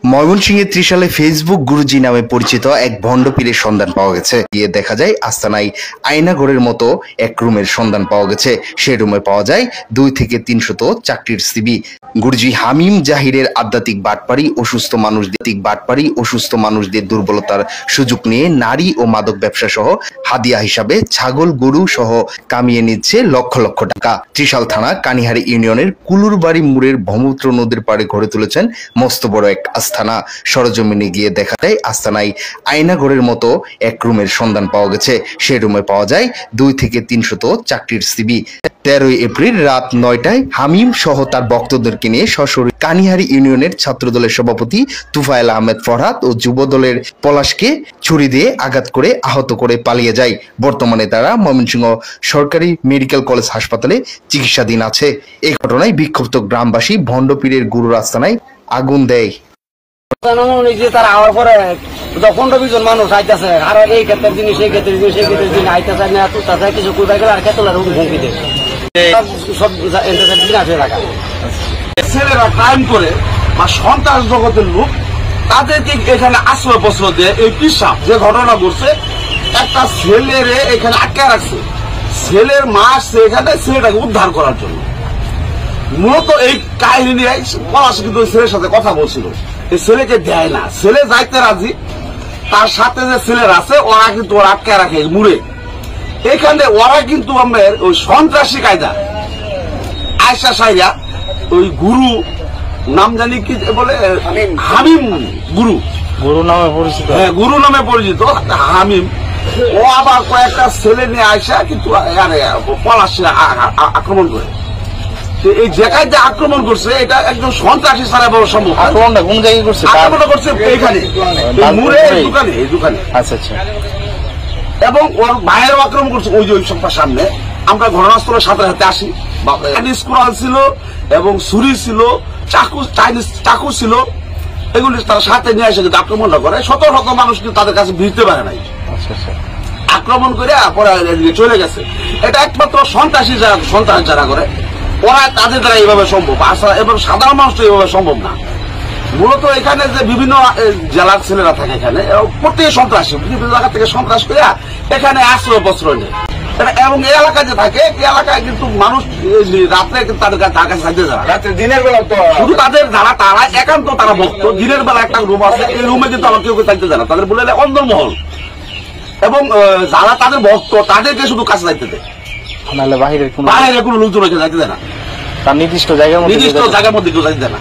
ময়মনসিংহের ত্রিশালে ফেসবুক গুরুজি নামে পরিচিত এক ভণ্ড পীরের সন্ধান পাওয়া গেছে। গিয়ে দেখা যায় আস্তানায় আয়নাঘরের মতো এক রুমের সন্ধান পাওয়া গেছে। সেই রুমে পাওয়া যায় 2 থেকে 300 চাকরির সিবি। গুরুজি হামিম জাহিরের আধ্যাত্মিক বাটপাড়ি অসুস্থ মানুষদের দুর্বলতার সুযোগ নিয়ে নারী ও মাদক ব্যবসা সহ হাদিয়া হিসাবে ছাগল গরু সহ কামিয়ে নিচ্ছে লক্ষ লক্ষ টাকা। ত্রিশাল থানা কানিহারি ইউনিয়নের কুলুরবাড়ি মুড়ের ব্রহ্মপুত্র নদীর পাড়ে গড়ে তুলেছেন মস্ত বড় এক আস্তানা। সরজমিনে গিয়ে দেখা যায় আস্তানায় আয়নাঘরের মতো এক রুমের সন্ধান পাওয়া গেছে। সেই রুমে পাওয়া যায় 2 থেকে 300 চাকরির সিবি। 13 এপ্রিল রাত 9টায় হামিম সহ তার ভক্তদেরকে নিয়ে সশরীরে কানিহারি ইউনিয়নের ছাত্রদলের সভাপতি তুফায়েল আহমেদ ফরহাদ ও যুব দলের পলাশকে ছুরি দিয়ে আঘাত করে আহত করে পালিয়ে যায়। বর্তমানে তারা ময়মনসিংহ সরকারি মেডিকেল কলেজ হাসপাতালে চিকিৎসাধীন আছে। এই ঘটনায় বিক্ষুব্ধ গ্রামবাসী ভণ্ড পীরের গুরুর আস্তানায় আগুন দেয়। তারা আওয়ার পরে 15-20 জন মানুষ আইতেছে, আর এই ক্ষেত্রের জিনিস এই ক্ষেত্রের জিনিস এই ক্ষেত্রের জিনিস আইতেছে না, তাছাড়া কিছু কোথায় গেলে আর ক্ষেত্রে হুমকি দেয়। সব ছেলেরা ক্রাইম করে বা সন্ত্রাস জগতের লোক, তাদেরকে এখানে আশ্রয় প্রশ্রয় দিয়ে এই পিসাব যে ঘটনা ঘটছে, একটা ছেলেরে এখানে আটকে রাখছে। ছেলের মা আসছে এখানে ছেলেটাকে উদ্ধার করার জন্য। মূলত এই কাহিনী নিয়ে পলাশ কিন্তু ছেলের সাথে কথা বলছিল, এই ছেলেকে দেয় না, ছেলে যাইতে রাজি। তার সাথে যে ছেলেরা আছে ওরা কিন্তু ওরা আটকে রাখে মুড়ে। এখানে ওরা কিন্তু আমাদের ওই সন্ত্রাসী কায়দা আয়সা সাইরা ওই গুরু নাম জানি কি বলে, হামিম গুরু নামে পরিচিত। হ্যাঁ, গুরু নামে পরিচিত হামিম। ও আবার কয়েকটা ছেলে নিয়ে আয়সা কিন্তু পলাশে আক্রমণ করে। এই জায়গায় যে আক্রমণ করছে এটা একদম সন্ত্রাসী ছাড়া বড় সম্ভব। আক্রমণটা কোন জায়গায় করছে? আক্রমণটা করছে এখানে মুড়ে দোকানে, এই দোকানে। আচ্ছা আচ্ছা। এবং ওর বাইরেও আক্রমণ করছে ওই যে ওই সপ্তাহ সামনে। আমরা ঘটনাস্থলের সাথে সাথে আসি, চাইনিজ কুড়াল ছিল এবং ছুরি ছিল, চাইনিজ চাকু ছিল, এগুলি তার সাথে নিয়ে এসে কিন্তু আক্রমণটা করে। শত শত মানুষ কিন্তু তাদের কাছে ভিড়তে পারে নাই, আক্রমণ করে পরে চলে গেছে। এটা একমাত্র সন্ত্রাসী সন্ত্রাস যারা করে ওরা, তাদের দ্বারা এইভাবে সম্ভব। এবং সাধারণ মানুষ তো এইভাবে সম্ভব না। মূলত এখানে যে বিভিন্ন জেলার ছেলেরা থাকে, এখানে প্রত্যেক সন্ত্রাসী বিভিন্ন জায়গা থেকে সন্ত্রাস করে এখানে আশ্রয় প্রশ্রয় নেয়। এবং এই এলাকায় যে থাকে, এই এলাকায় কিন্তু মানুষ রাত্রে তার কাছে থাকতে যায় না। দিনের বেলা শুধু তাদের যারা তারা একান্ত তারা ভক্ত, দিনের বেলা একটা রুম আছে, এই রুমে কিন্তু আমার কেউ থাকতে যায় না। তাদের বলে অন্দরমহল। এবং যারা তাদের ভক্ত তাদেরকে শুধু কাছে যাইতে দেয়, বাইরে কোনো লোকজন যাইতে দেয় না। তার নির্দিষ্ট জায়গার মধ্যে কেউ যাইতে দেয় না।